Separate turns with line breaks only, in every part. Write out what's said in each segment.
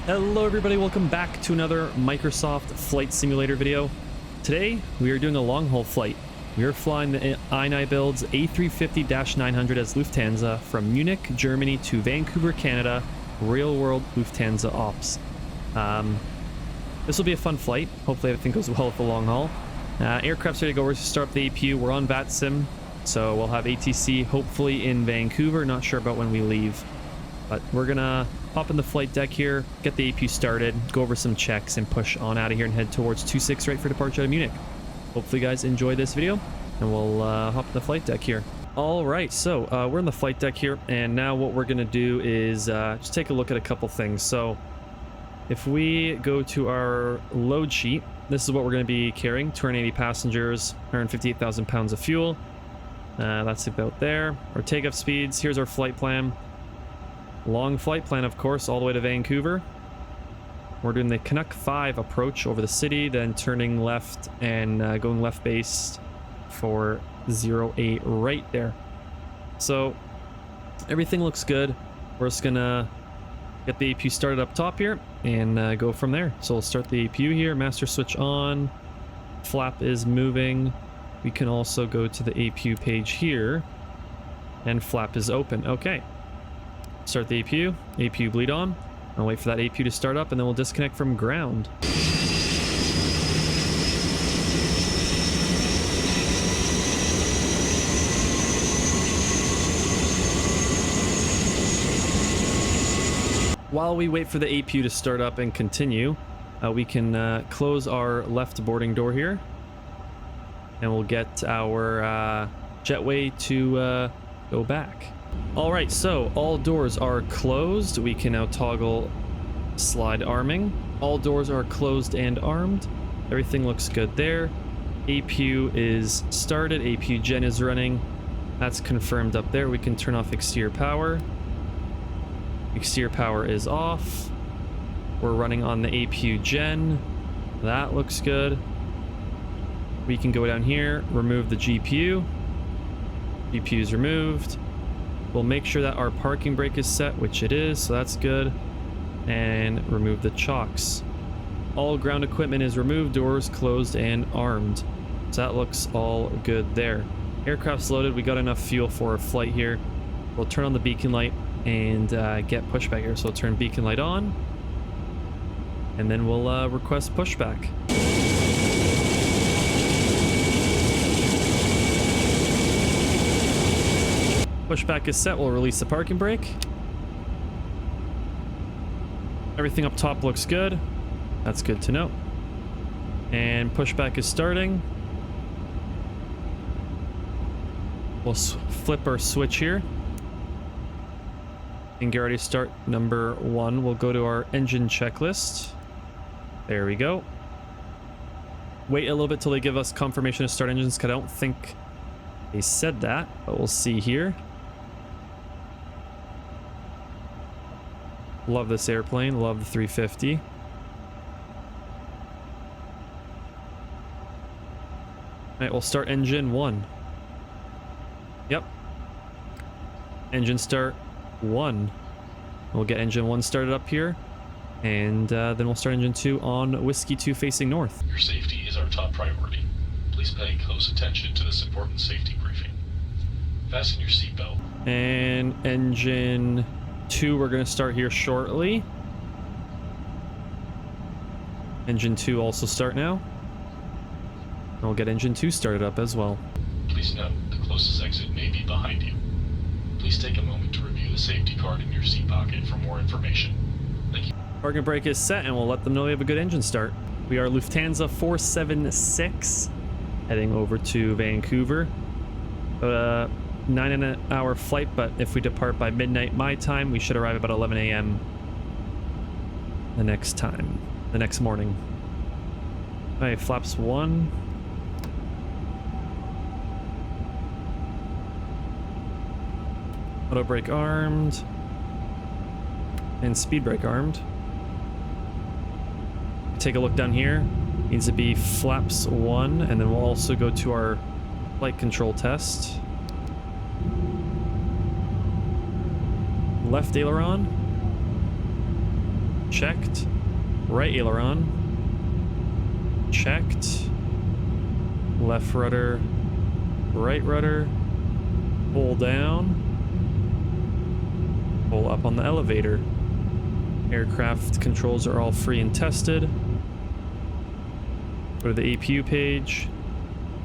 Hello everybody, welcome back to another Microsoft Flight Simulator video. Today we are doing a long haul flight. We are flying the IniBuilds A350-900 as Lufthansa from Munich, Germany to Vancouver, Canada, real world Lufthansa ops. This will be a fun flight. Hopefully everything goes well with the long haul. Aircraft's ready to go. We're going to start up the APU. We're on VATSIM, so we'll have ATC hopefully in Vancouver. Not sure about when we leave, but we're gonna hop in the flight deck here, get the APU started, go over some checks, and push on out of here and head towards 26 right for departure out of Munich. Hopefully you guys enjoy this video, and we'll hop in the flight deck here. All right, so we're in the flight deck here, and now what we're gonna do is just take a look at a couple things. So if we go to our load sheet, this is what we're going to be carrying: 280 passengers, 158,000 pounds of fuel. That's about there. Our takeoff speeds, here's our flight plan. Long flight plan, of course, all the way to Vancouver. We're doing the Canuck 5 approach over the city, then turning left and going left base for 08 right there. So everything looks good. We're just gonna get the APU started up top here and go from there. So we'll start the APU here, master switch on, flap is moving. We can also go to the APU page here and flap is open. Okay. Start the APU, APU bleed on. I'll wait for that APU to start up and then we'll disconnect from ground. While we wait for the APU to start up and continue, we can close our left boarding door here and we'll get our jetway to go back. Alright, so all doors are closed. We can now toggle slide arming. All doors are closed and armed. Everything looks good there. APU is started. APU gen is running. That's confirmed up there. We can turn off exterior power. Exterior power is off. We're running on the APU gen. That looks good. We can go down here, remove the GPU. GPU is removed. We'll make sure that our parking brake is set, which it is, so that's good. And remove the chocks. All ground equipment is removed, doors closed and armed. So that looks all good there. Aircraft's loaded. We got enough fuel for our flight here. We'll turn on the beacon light and get pushback here. So we'll turn beacon light on. And then we'll request pushback. Pushback is set. We'll release the parking brake. Everything up top looks good. That's good to know. And pushback is starting. We'll flip our switch here and get ready to start number 1. We'll go to our engine checklist. There we go. Wait a little bit till they give us confirmation to start engines, because I don't think they said that, but we'll see here. Love this airplane, love the 350. Alright, we'll start engine 1. Yep. Engine start 1. We'll get engine 1 started up here, and then we'll start engine 2 on Whiskey 2 facing north.
Your safety is our top priority. Please pay close attention to this important safety briefing. Fasten your seatbelt.
And engine 2 we're going to start here shortly. Engine 2 also start now. And we'll get engine 2 started up as well.
Please note, the closest exit may be behind you. Please take a moment to review the safety card in your seat pocket for more information. Thank you. Parking brake is set, and we'll let them know we have a good engine start. We are Lufthansa 476 heading over to Vancouver. 9-hour flight, but if we depart by midnight my time, we should arrive about 11 a.m. the next morning. Alright, flaps 1. Auto brake armed. And speed brake armed. Take a look down here. Needs to be flaps 1, and then we'll also go to our flight control test. Left aileron,
checked. Right aileron, checked. Left rudder, right rudder, pull down, pull up on the elevator. Aircraft controls are all free and tested. Go to the APU page.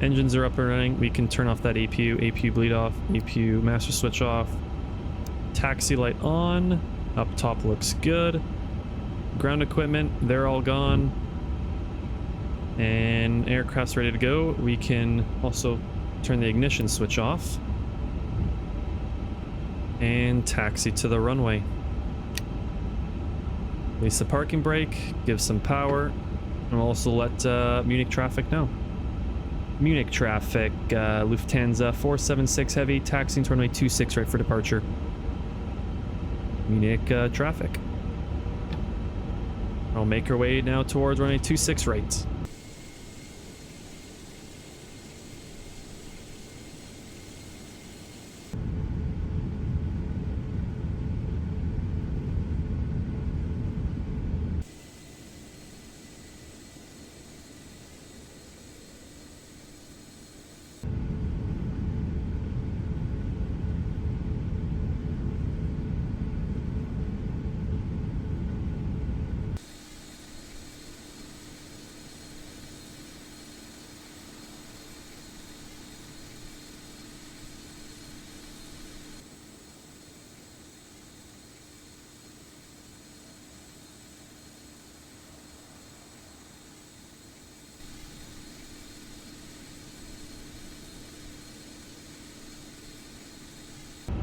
Engines are up and running. We can turn off that APU bleed off, APU master switch off. Taxi light on. Up top looks good. Ground equipment, they're all gone. And aircraft's ready to go. We can also turn the ignition switch off. And taxi to the runway. Release the parking brake, give some power, and we'll also let Munich traffic know. Munich traffic, Lufthansa 476 Heavy, taxiing to runway 26 right for departure. Munich traffic. I'll make our way now towards runway 26 right.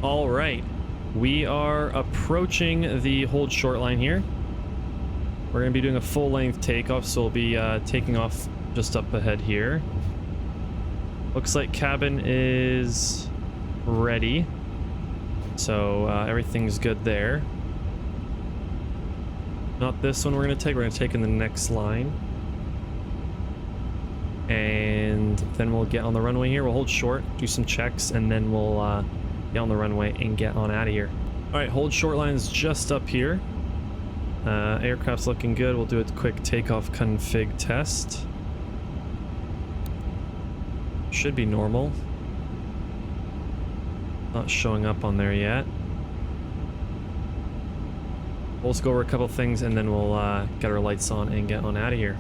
All right, we are approaching the hold short line here. We're going to be doing a full length takeoff, so we'll be taking off just up ahead here. Looks like cabin is ready, so everything's good there. Not this one we're going to take in the next line. And then we'll get on the runway here. We'll hold short, do some checks, and then we'll get on the runway and get on out of here. All right, hold short line is just up here. Aircraft's looking good. We'll do a quick takeoff config test. Should be normal. Not showing up on there yet. We'll just go over a couple things and then we'll get our lights on and get on out of here.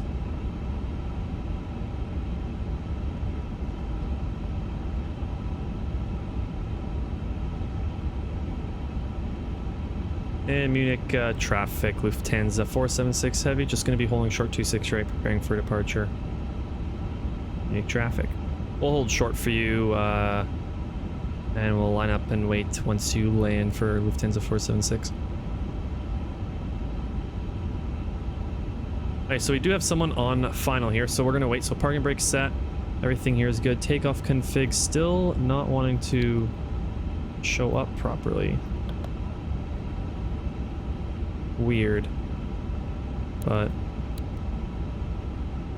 And Munich traffic, Lufthansa 476 Heavy, just going to be holding short 26 right, preparing for departure. Munich traffic. We'll hold short for you, and we'll line up and wait once you land for Lufthansa 476. Alright, so we do have someone on final here, so we're going to wait. So parking brake set, everything here is good. Takeoff config still not wanting to show up properly. Weird, but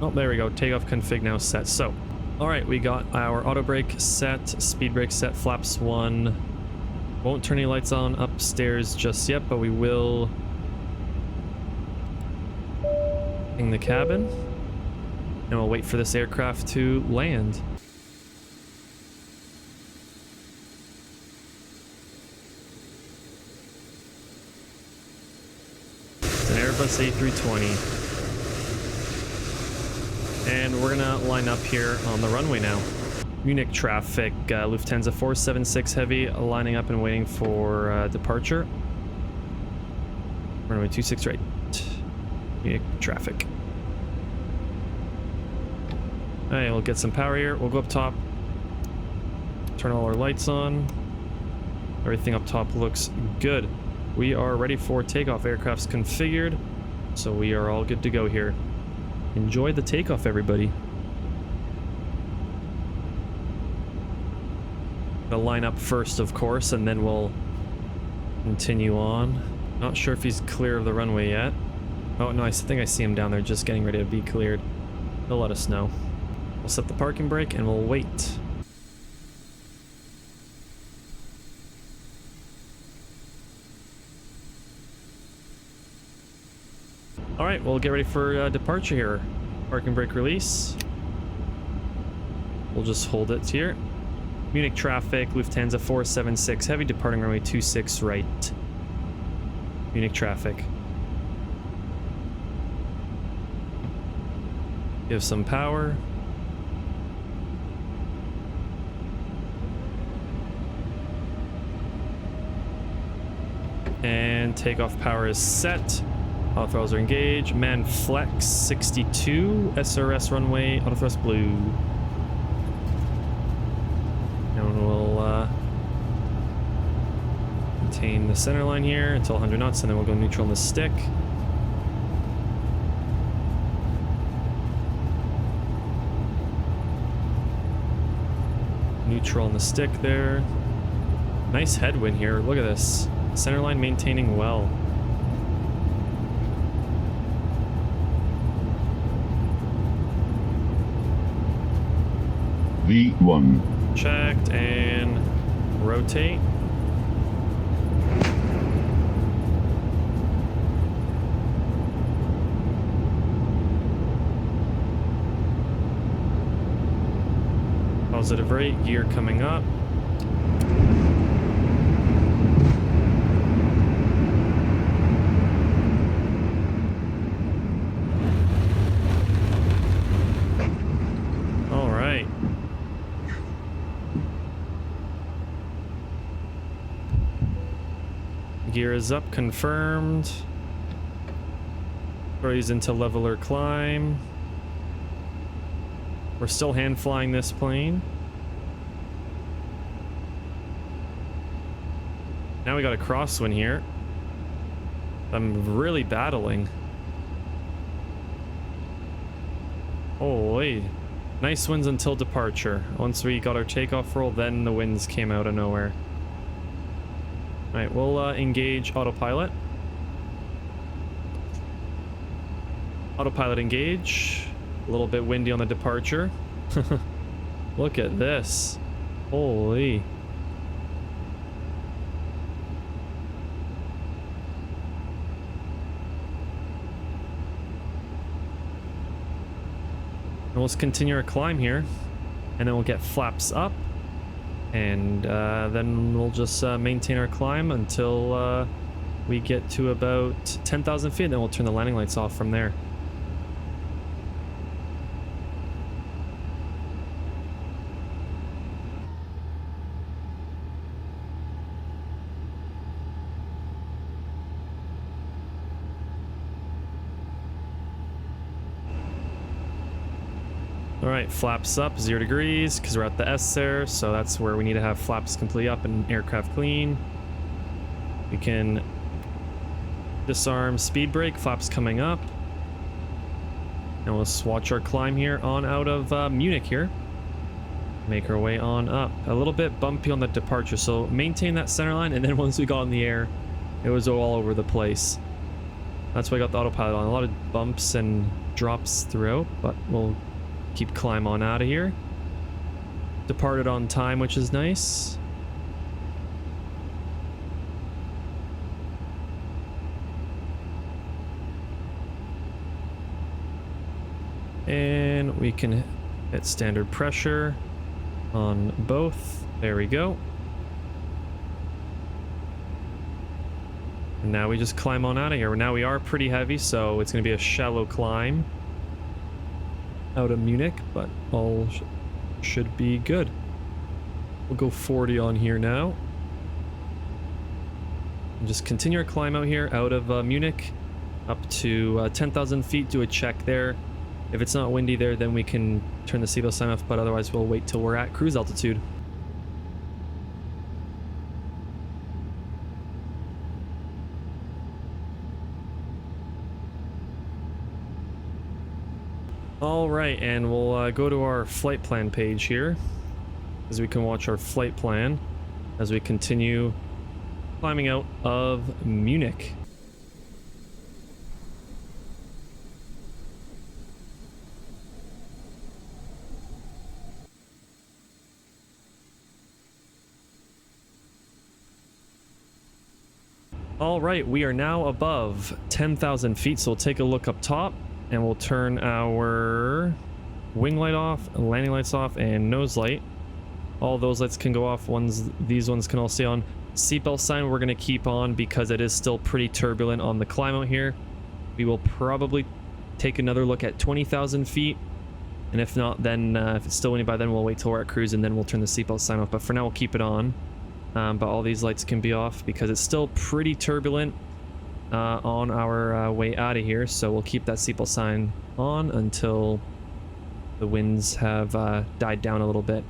oh, there we go. Takeoff config now set. So all right, we got our auto brake set, speed brake set, flaps 1. Won't turn any lights on upstairs just yet, but we will in the cabin and we'll wait for this aircraft to land. Airbus A320, and we're gonna line up here on the runway now. Munich traffic, Lufthansa 476 Heavy, lining up and waiting for departure. Runway 26 right. Munich traffic. Alright, we'll get some power here. We'll go up top, turn all our lights on. Everything up top looks good. We are ready for takeoff. Aircraft's configured, so we are all good to go here. Enjoy the takeoff, everybody. Gonna line up first, of course, and then we'll continue on. Not sure if he's clear of the runway yet. Oh, no, I think I see him down there just getting ready to be cleared. He'll let us know. We'll set the parking brake and we'll wait. All right, we'll get ready for departure here. Parking brake release. We'll just hold it here. Munich traffic, Lufthansa 476 heavy, departing runway 26 right. Munich traffic. Give some power. And takeoff power is set. Auto throttles are engaged. Man flex 62. SRS runway. Auto thrust blue. And we'll maintain the center line here until 100 knots, and then we'll go neutral on the stick. Neutral on the stick there. Nice headwind here. Look at this. Center line maintaining well.
V1.
Checked and rotate. Positive rate, gear coming up. All right. Gear is up, confirmed. Throws into leveler climb. We're still hand flying this plane. Now we got a crosswind here. I'm really battling. Holy. Nice winds until departure. Once we got our takeoff roll, then the winds came out of nowhere. Alright, we'll engage autopilot. Autopilot engage. A little bit windy on the departure. Look at this. Holy. And let's continue our climb here. And then we'll get flaps up. And then we'll just maintain our climb until we get to about 10,000 feet. And then we'll turn the landing lights off from there. Alright, flaps up, 0 degrees, because we're at the S there, so that's where we need to have flaps completely up and aircraft clean. We can disarm speed brake, flaps coming up. And we'll swatch our climb here on out of Munich here. Make our way on up. A little bit bumpy on the departure, so maintain that center line, and then once we got in the air, it was all over the place. That's why I got the autopilot on. A lot of bumps and drops throughout, but we'll keep climb on out of here. Departed on time, which is nice. And we can hit standard pressure on both. There we go. And now we just climb on out of here. Now we are pretty heavy, so it's going to be a shallow climb out of Munich, but all should be good. We'll go 40 on here now. And just continue our climb out here out of Munich up to 10,000 feet. Do a check there. If it's not windy there, then we can turn the seatbelt sign off, but otherwise we'll wait till we're at cruise altitude. All right, and we'll go to our flight plan page here, as we can watch our flight plan as we continue climbing out of Munich. All right, we are now above 10,000 feet, so we'll take a look up top and we'll turn our wing light off, landing lights off, and nose light. All those lights can go off. These ones can all stay on. Seatbelt sign we're going to keep on because it is still pretty turbulent on the climb out here. We will probably take another look at 20,000 feet. And if not, then if it's still windy by then, we'll wait till we're at cruise and then we'll turn the seatbelt sign off. But for now, we'll keep it on. But all these lights can be off because it's still pretty turbulent on our way out of here. So we'll keep that seatbelt sign on until the winds have died down a little bit.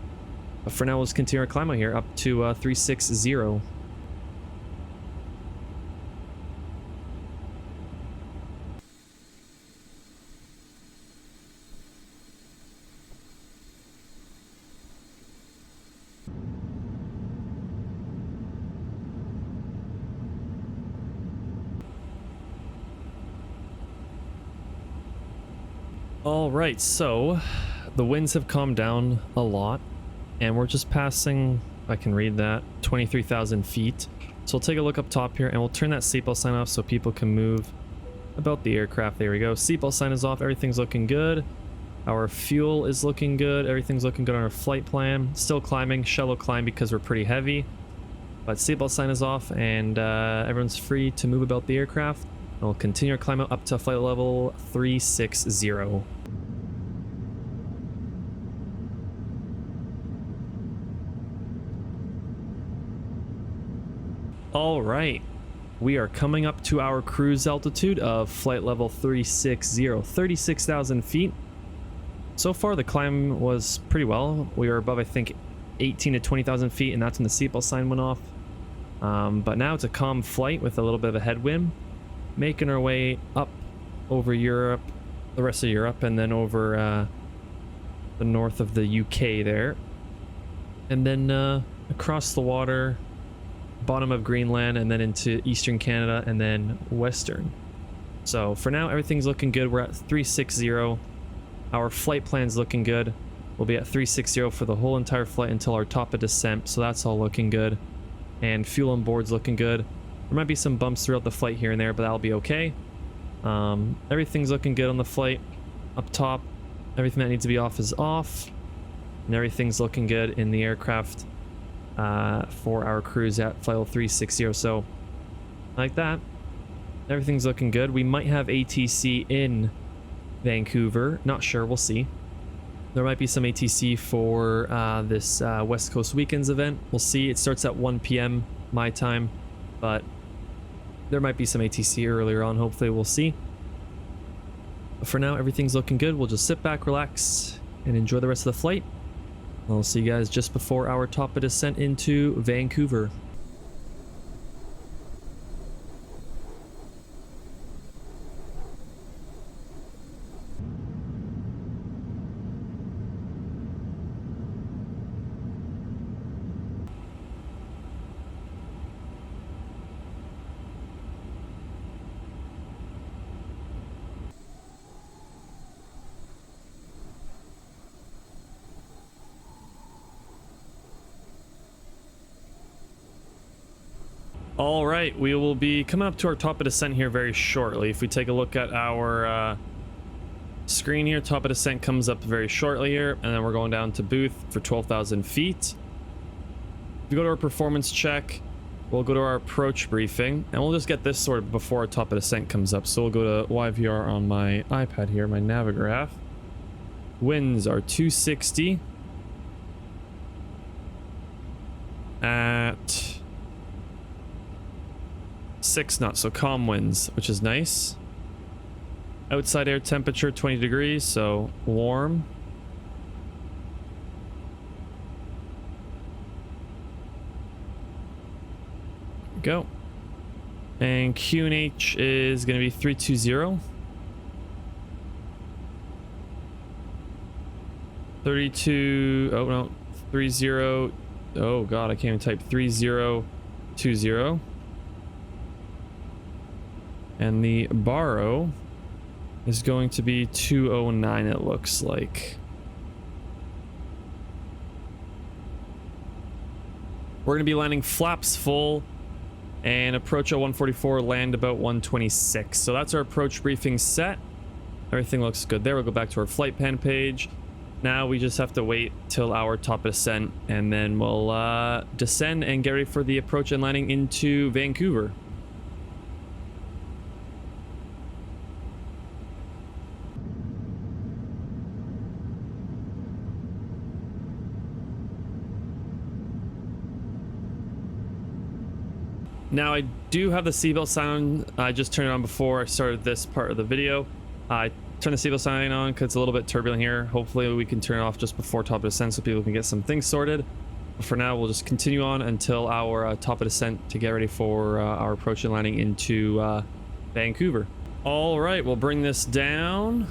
But for now, let's continue our climb out here up to 360. All right, so the winds have calmed down a lot and we're just passing, I can read that, 23,000 feet. So we'll take a look up top here and we'll turn that seatbelt sign off so people can move about the aircraft. There we go. Seatbelt sign is off. Everything's looking good. Our fuel is looking good. Everything's looking good on our flight plan. Still climbing, shallow climb because we're pretty heavy. But seatbelt sign is off and everyone's free to move about the aircraft. And we'll continue our climb up to flight level 360. All right, we are coming up to our cruise altitude of flight level 360, 36,000 feet. So far, the climb was pretty well. We were above, I think, 18 to 20,000 feet, and that's when the seatbelt sign went off. But now it's a calm flight with a little bit of a headwind, making our way up over Europe, the rest of Europe, and then over the north of the UK there. And then across the water, bottom of Greenland, and then into eastern Canada, and then western. So for now, everything's looking good. We're at 360. Our flight plan's looking good. We'll be at 360 for the whole entire flight until our top of descent, so that's all looking good. And fuel on board's looking good. There might be some bumps throughout the flight here and there, but that'll be okay. Everything's looking good on the flight. Up top, everything that needs to be off is off. And everything's looking good in the aircraft for our cruise at flight level 360. So, like that, everything's looking good. We might have ATC in Vancouver. Not sure. We'll see. There might be some ATC for this West Coast Weekends event. We'll see. It starts at 1 p.m. my time, but there might be some ATC earlier on. Hopefully, we'll see. But for now, everything's looking good. We'll just sit back, relax, and enjoy the rest of the flight. I'll see you guys just before our top of descent into Vancouver. All right, we will be coming up to our top of descent here very shortly. If we take a look at our screen here, top of descent comes up very shortly here, and then we're going down to booth for 12,000 feet. If we go to our performance check, we'll go to our approach briefing, and we'll just get this sort of before our top of descent comes up. So we'll go to YVR on my iPad here, my Navigraph. Winds are 260 at 6 knots, so calm winds, which is nice. Outside air temperature 20 degrees, so warm. Go. And QNH is going to be 320. 32, oh no, 30, oh god, I can't even type, 3020. And the baro is going to be 209, it looks like. We're going to be landing flaps full And approach at 144, land about 126. So that's our approach briefing set. Everything looks good there. We'll go back to our flight plan page. Now we just have to wait till our top of descent, and then we'll descend and get ready for the approach and landing into Vancouver. Now I do have the seatbelt sign on. I just turned it on before I started this part of the video. I turned the seatbelt sign on because it's a little bit turbulent here. Hopefully we can turn it off just before top of descent so people can get some things sorted. But for now, we'll just continue on until our top of descent to get ready for our approach and landing into Vancouver. All right, we'll bring this down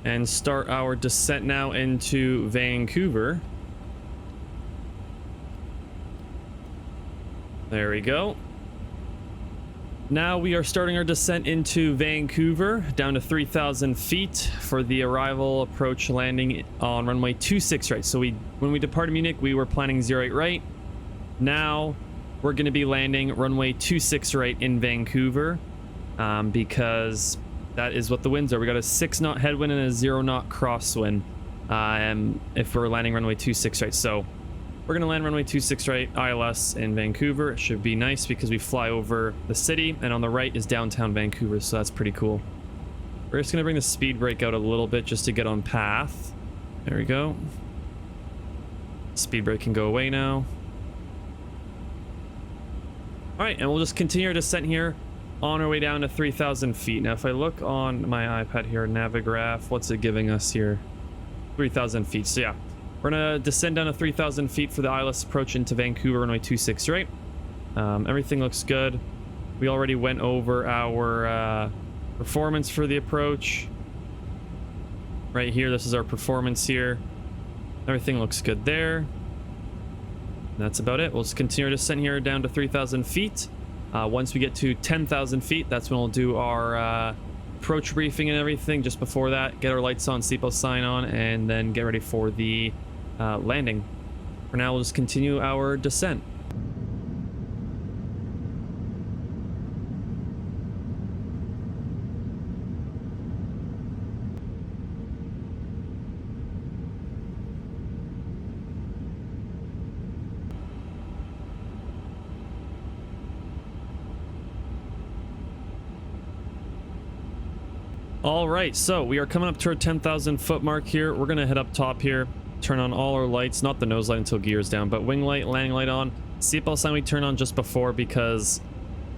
and start our descent now into Vancouver. There we go. Now we are starting our descent into Vancouver down to 3,000 feet for the arrival, approach, landing on runway 26 right. So when we departed Munich, we were planning 08 right. Now we're going to be landing runway 26 right in Vancouver because that is what the winds are. We got a 6-knot headwind and a 0-knot crosswind if we're landing runway 26 right. So we're going to land runway 26 right, ILS in Vancouver. It should be nice because we fly over the city, and on the right is downtown Vancouver, so that's pretty cool. We're just going to bring the speed brake out a little bit just to get on path. There we go. Speed brake can go away now. All right, and we'll just continue our descent here on our way down to 3,000 feet. Now, if I look on my iPad here, Navigraph, what's it giving us here? 3,000 feet, so yeah. We're gonna descend down to 3,000 feet for the ILS approach into Vancouver, runway 26 right. Everything looks good. We already went over our performance for the approach. Right here, this is our performance here. Everything looks good there. And that's about it. We'll just continue our descent here down to 3,000 feet. Once we get to 10,000 feet, that's when we'll do our approach briefing and everything. Just before that, get our lights on, seatbelt sign on, and then get ready for the landing. For now, we'll just continue our descent. All right, so we are coming up to our 10,000 foot mark here. We're gonna head up top here, turn on all our lights, not the nose light until gear's down, but wing light, landing light on. Seatbelt sign we turned on just before because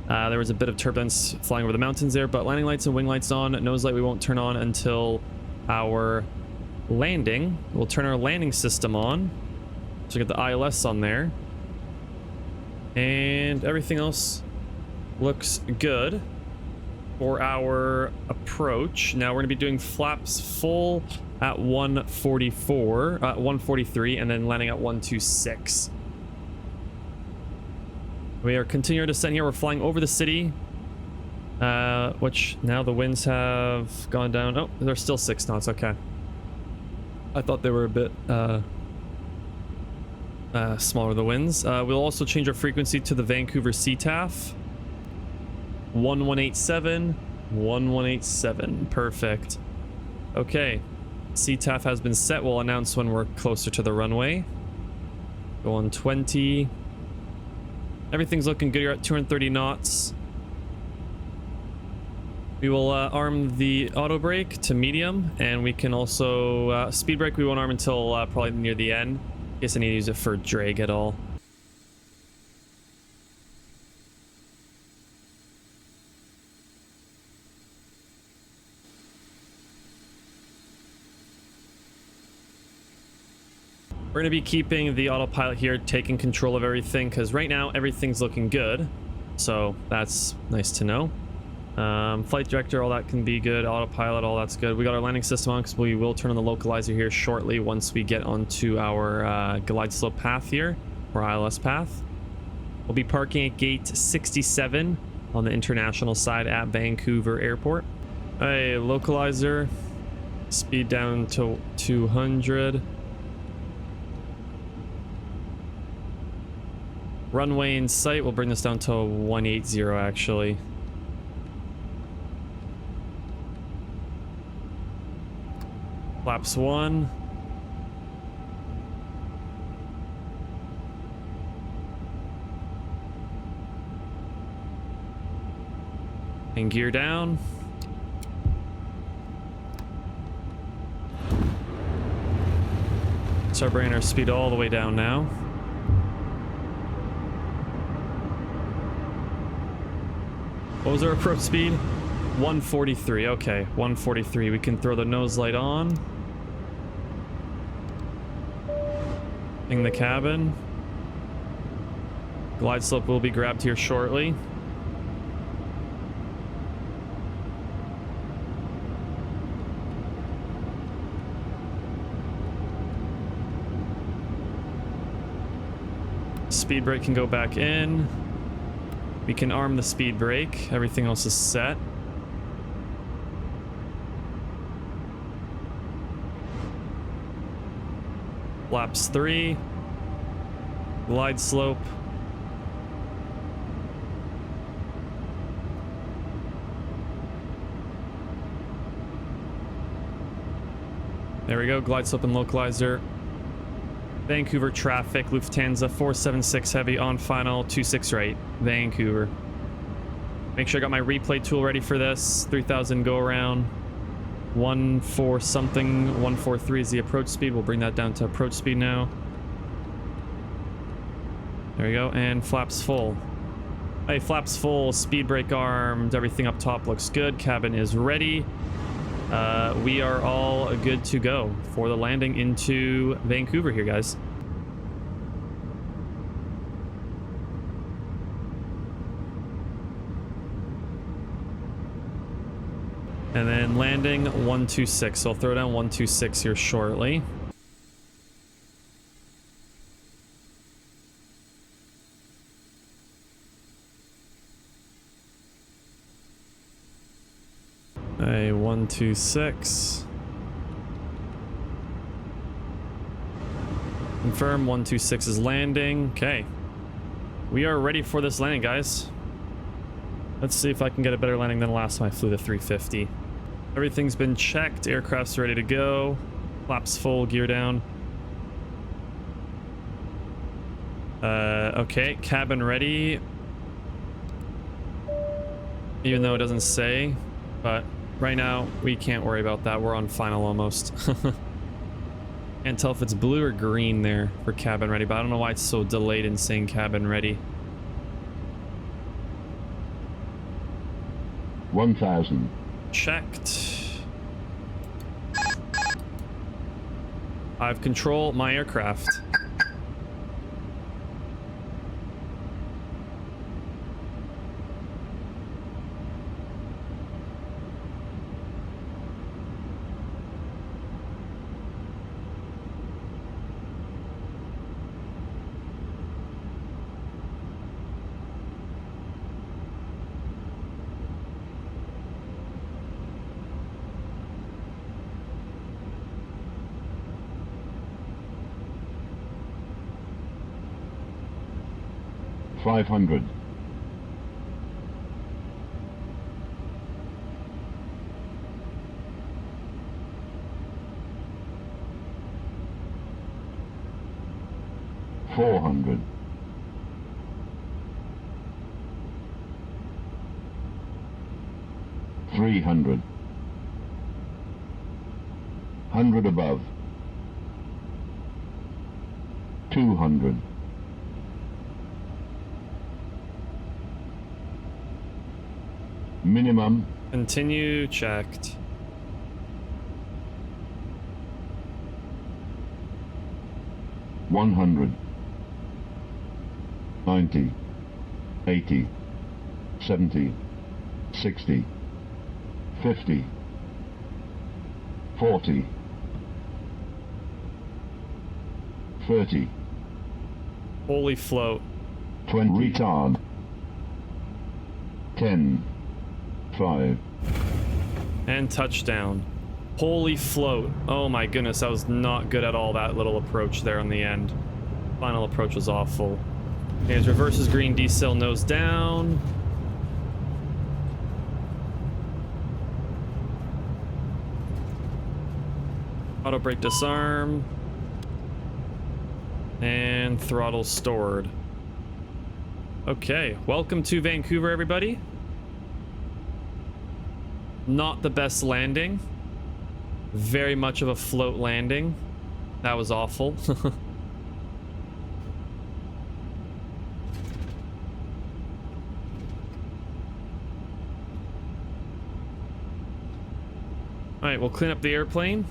there was a bit of turbulence flying over the mountains there, but landing lights and wing lights on. Nose light we won't turn on until our landing. We'll turn our landing system on. So we get the ILS on there. And everything else looks good for our approach. Now we're going to be doing flaps full at 143, and then landing at 126. We are continuing our descent here. We're flying over the city, which now the winds have gone down. Oh, they're still 6 knots. Okay. I thought they were a bit smaller, the winds. We'll also change our frequency to the Vancouver CTAF. 1187. Perfect. Okay. CTAF has been set. We'll announce when we're closer to the runway. Go on 20. Everything's looking good. You're at 230 knots. We will arm the auto brake to medium, and we can also speed brake we won't arm until probably near the end, in case I need to use it for drag at all. We're going to be keeping the autopilot here, taking control of everything, because right now everything's looking good. So that's nice to know. Flight director, all that can be good. Autopilot, all that's good. We got our landing system on because we will turn on the localizer here shortly once we get onto our glide slope path here, or ILS path. We'll be parking at gate 67 on the international side at Vancouver Airport. Hey, localizer. Speed down to 200. Runway in sight. We'll bring this down to 180 actually. Flaps 1. And gear down. Start bringing our speed all the way down now. What was our approach speed? 143. Okay, 143. We can throw the nose light on. In the cabin. Glide slope will be grabbed here shortly. Speed brake can go back in. We can arm the speed brake. Everything else is set. Flaps 3. Glide slope. There we go. Glide slope and localizer. Vancouver traffic, Lufthansa 476 heavy on final 26 right, Vancouver. Make sure I got my replay tool ready for this. 3000 go around. 14 something, 143 is the approach speed. We'll bring that down to approach speed now. There we go, and flaps full. Hey, flaps full, speed brake armed, everything up top looks good. Cabin is ready. We are all good to go for the landing into Vancouver here, guys. And then landing 126. So I'll throw down 126 here shortly. A 126. Confirm 126 is landing. Okay. We are ready for this landing, guys. Let's see if I can get a better landing than the last time I flew the 350. Everything's been checked. Aircraft's ready to go. Flaps full, gear down. Okay, cabin ready. Even though it doesn't say, but right now we can't worry about that. We're on final almost. Can't tell if it's blue or green there for cabin ready, but I don't know why it's so delayed in saying cabin ready.
1000.
Checked. I have control my aircraft.
$500. $400. $300. 100 above. 200. Minimum.
Continue, checked.
$100. 90. 80. 70. 60. 50. 40. 30.
Holy float.
20. Retard. 10. 5.
And touchdown. Holy float. Oh my goodness, that was not good at all, that little approach there on the end. Final approach was awful. Here's reverses green, decel nose down. Auto brake disarm. And throttle stored. Okay, welcome to Vancouver, everybody. Not the best landing. Very much of a float landing. That was awful. Alright, we'll clean up the airplane.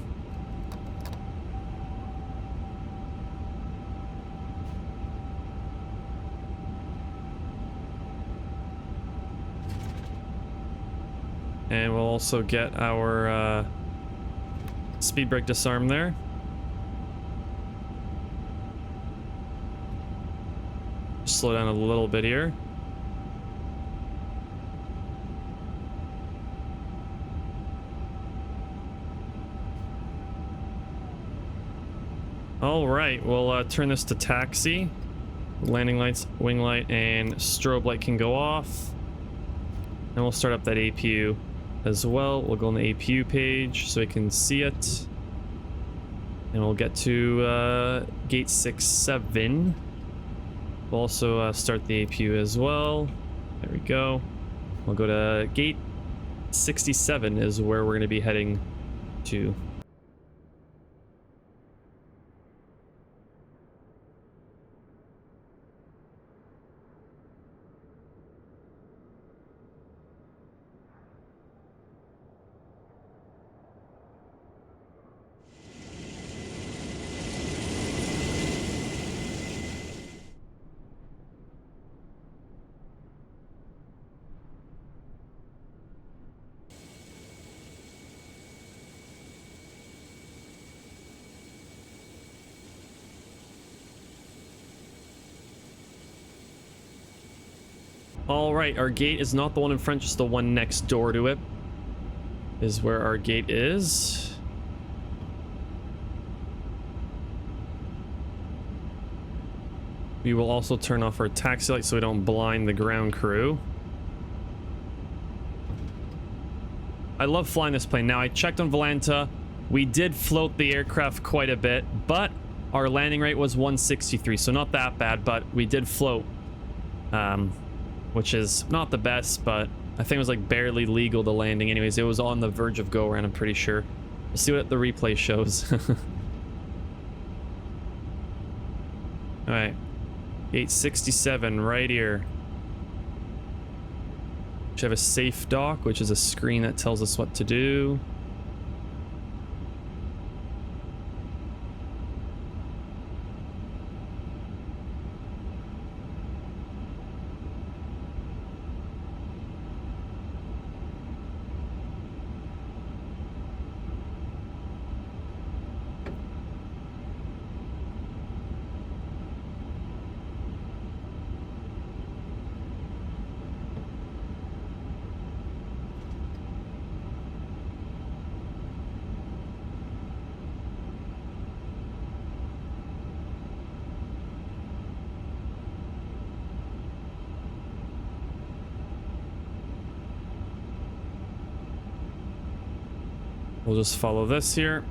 And we'll also get our speed brake disarm there. Slow down a little bit here. All right, we'll turn this to taxi. Landing lights, wing light, and strobe light can go off. And we'll start up that APU as well. We'll go on the APU page so we can see it. And we'll get to gate 67. We'll also start the APU as well. There we go. We'll go to gate 67 is where we're going to be heading to. All right, our gate is not the one in front, just the one next door to it is where our gate is. We will also turn off our taxi light so we don't blind the ground crew. I love flying this plane. Now, I checked on Volanta. We did float the aircraft quite a bit, but our landing rate was 163, so not that bad, but we did float. Which is not the best, but I think it was like barely legal to landing anyways. It was on the verge of go around, I'm pretty sure. We'll see what the replay shows. Alright. Gate 67 right here. We have a safe dock, which is a screen that tells us what to do. We'll just follow this here.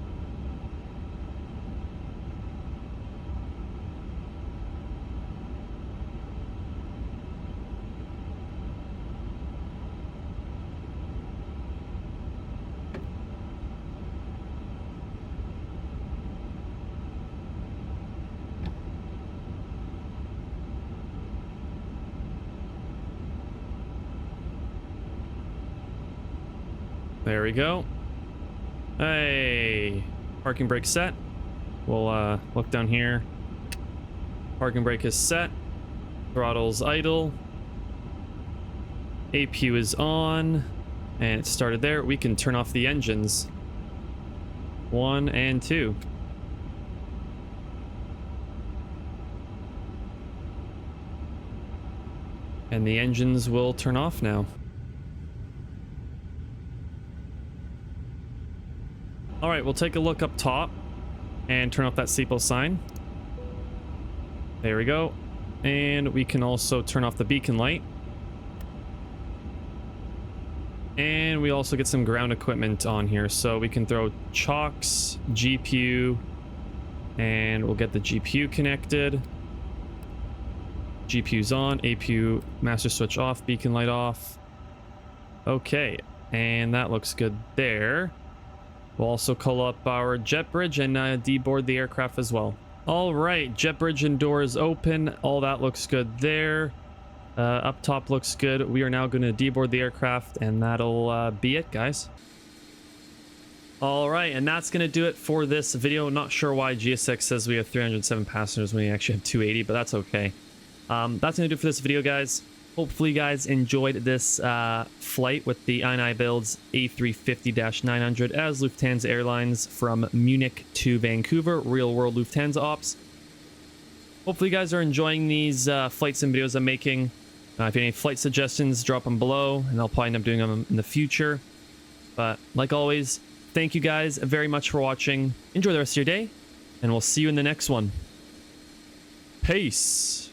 There we go. Hey, parking brake set. We'll look down here. Parking brake is set. Throttle's idle. APU is on. And it started there. We can turn off the engines. 1 and 2. And the engines will turn off now. All right, we'll take a look up top and turn off that Supple sign. There we go. And we can also turn off the beacon light. And we also get some ground equipment on here. So we can throw chocks, GPU, and we'll get the GPU connected. GPU's on, APU master switch off, beacon light off. Okay, and that looks good there. We'll also call up our jet bridge and deboard the aircraft as well. All right, jet bridge and doors open. All that looks good there. Up top looks good. We are now going to deboard the aircraft, and that'll be it, guys. All right, and that's going to do it for this video. Not sure why GSX says we have 307 passengers when we actually have 280, but that's okay. That's going to do it for this video, guys. Hopefully you guys enjoyed this flight with the IniBuilds A350-900 as Lufthansa Airlines from Munich to Vancouver, real-world Lufthansa ops. Hopefully you guys are enjoying these flights and videos I'm making. If you have any flight suggestions, drop them below, and I'll probably end up doing them in the future. But like always, thank you guys very much for watching. Enjoy the rest of your day, and we'll see you in the next one. Peace.